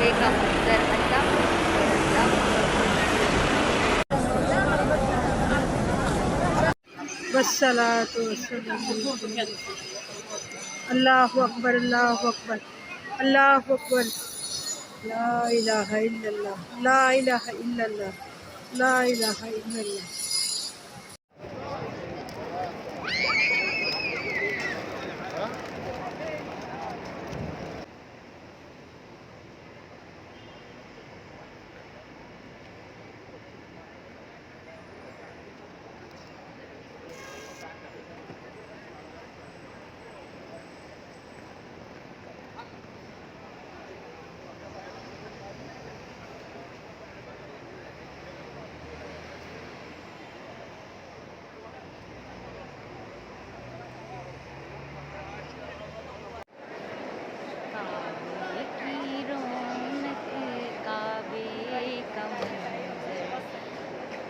کعبے کا منظر اللہ والصلاة والسلام اللہ اکبر اللہ اکبر اللہ اکبر لا الہ الا اللہ لا الہ الا اللہ لا الہ الا اللہ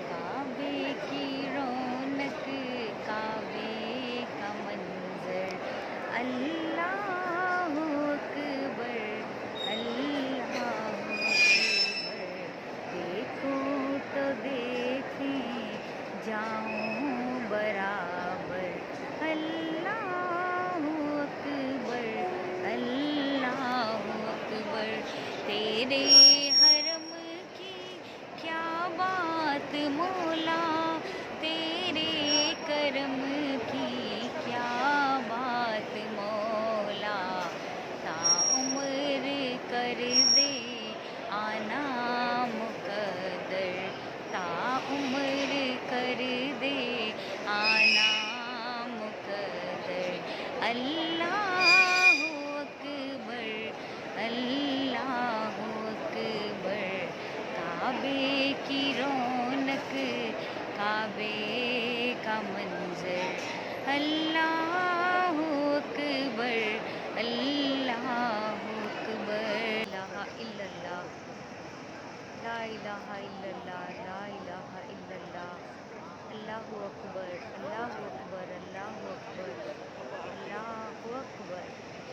کعبے کی رونق کعبے کا منظر اللہ اکبر اللہ اکبر دیکھو تو دیکھیں جاؤں برابر اللہ اکبر اللہ اکبر تیرے حرم کی کیا بات مولا تیرے کرم کی کیا بات مولا تا عمر کر دے آنا مقدر تا عمر کر دے آنا مقدر اللہ اکبر اللہ اکبر کعبے کی رونق کعبے کا منظر اللہ اکبر اللہ اکبر لا الہ الا اللہ لا الہ الا اللہ لا الہ الا اللہ اللہ اکبر اللہ اکبر اللہ اکبر اللہ اکبر